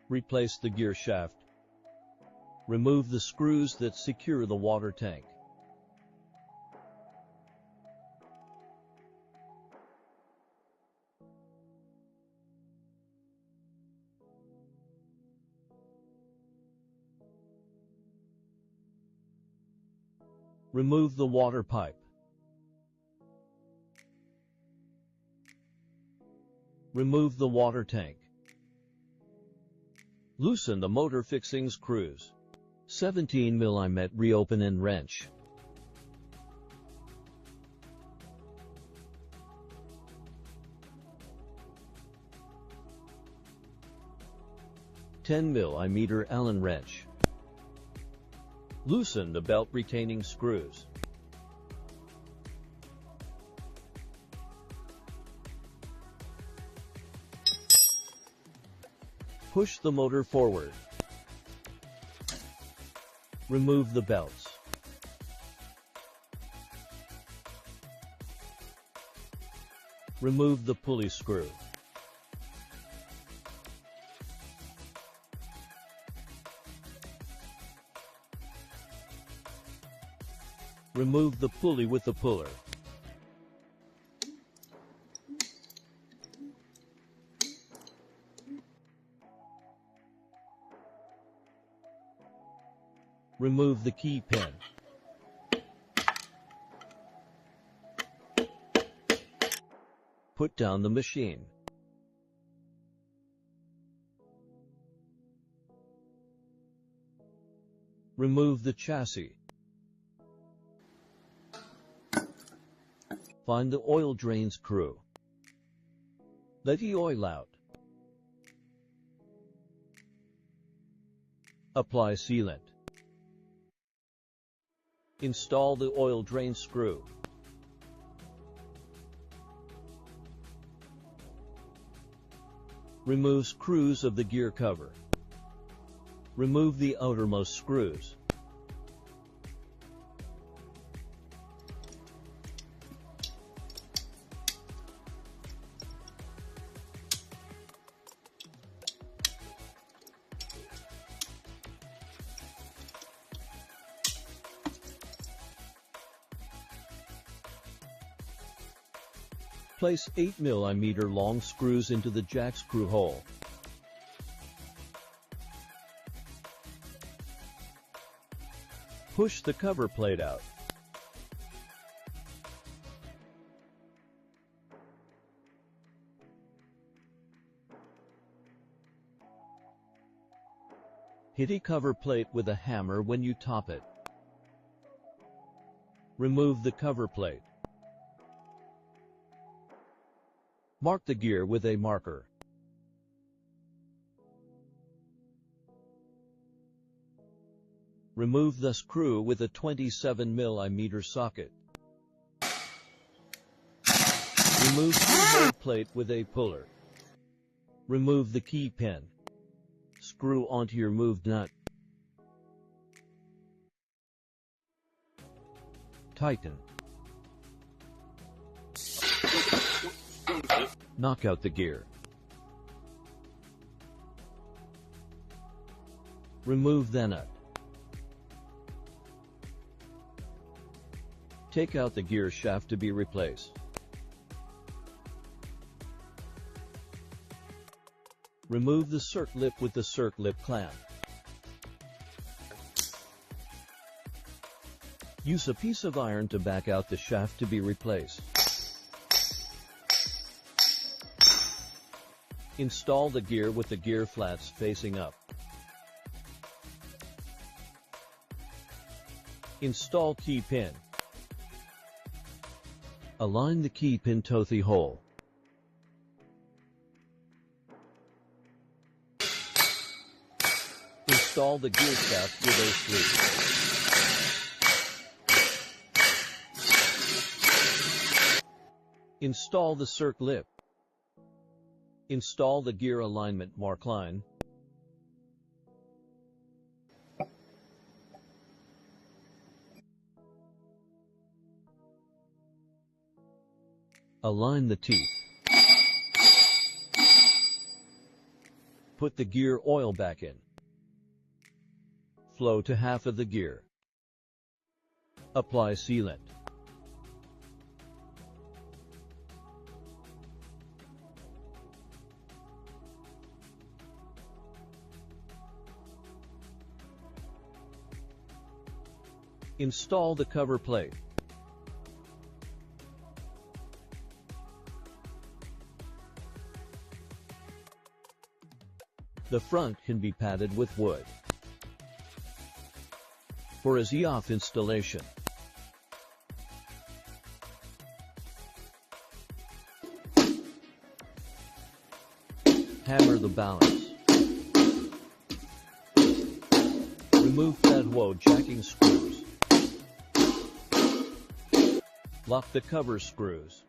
Replace the gear shaft. Remove the screws that secure the water tank. Remove the water pipe. Remove the water tank. Loosen the motor fixing screws. 17 mm reopen and wrench. (10 mm Allen wrench). Loosen the belt retaining screws. Push the motor forward. Remove the belts. Remove the pulley screw. Remove the pulley with the puller. Remove the key pin. Put down the machine. Remove the chassis. Find the oil drain screw. Let the oil out. Apply sealant. Install the oil drain screw. Remove screws of the gear cover. Remove the outermost screws. Place 8 mm long screws into the jack screw hole. Push the cover plate out. Hit a cover plate with a hammer when you top it. Remove the cover plate. Mark the gear with a marker. Remove the screw with a 27 mm socket. Remove the hole plate with a puller. Remove the key pin. Screw onto your moved nut. Tighten. Knock out the gear. Remove the nut. Take out the gear shaft to be replaced. Remove the circlip with the circlip clamp. Use a piece of iron to back out the shaft to be replaced. Install the gear with the gear flats facing up. Install key pin. Align the key pin to the hole. Install the gear shaft with a sleeve. Install the circlip. Install the gear alignment mark line. Align the teeth. Put the gear oil back in. Flow to half of the gear. Apply sealant. Install the cover plate. The front can be padded with wood. For a Z-off installation, hammer the balance. Remove flat wood jacking screws. Lock the cover screws.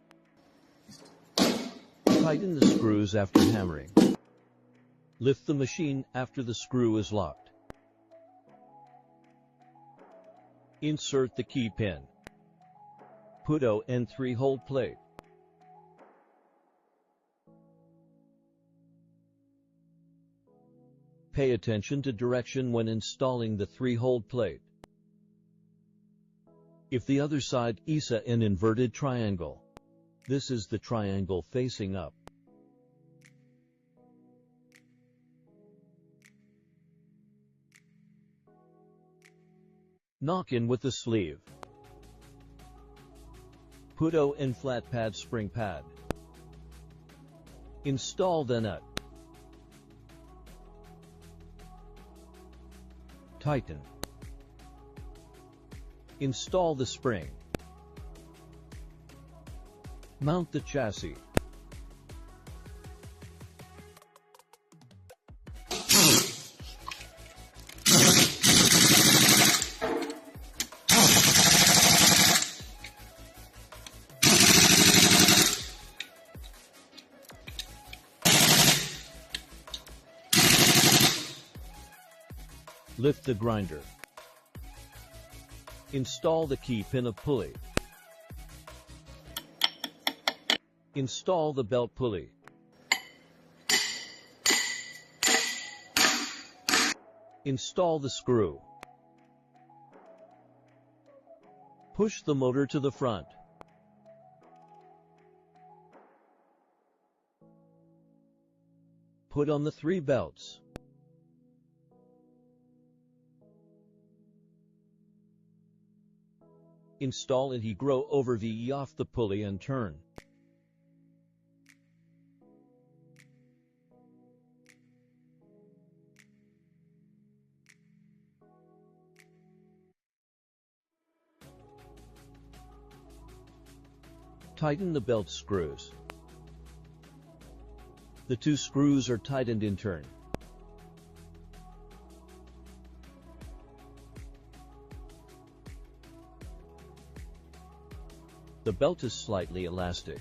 Tighten the screws after hammering. Lift the machine after the screw is locked. Insert the key pin. Put on 3-hole plate. Pay attention to direction when installing the 3-hole plate. If the other side is an inverted triangle, this is the triangle facing up. Knock in with the sleeve. Put in flat pad spring pad. Install the nut. Tighten. Install the spring. Mount the chassis. Lift the grinder. Install the key pin of pulley. Install the belt pulley. Install the screw. Push the motor to the front. Put on the 3 belts. Install and grow over the off the pulley and turn. Tighten the belt screws. The 2 screws are tightened in turn. The belt is slightly elastic.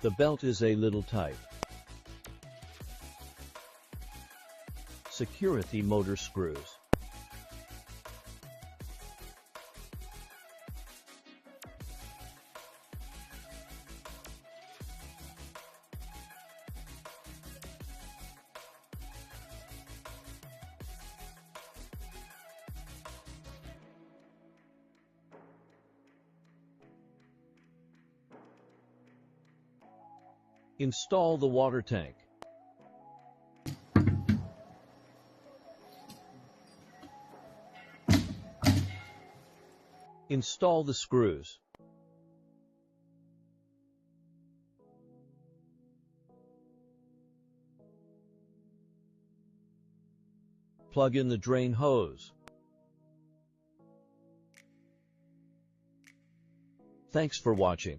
The belt is a little tight. Security motor screws. Install the water tank. Install the screws. Plug in the drain hose. Thanks for watching.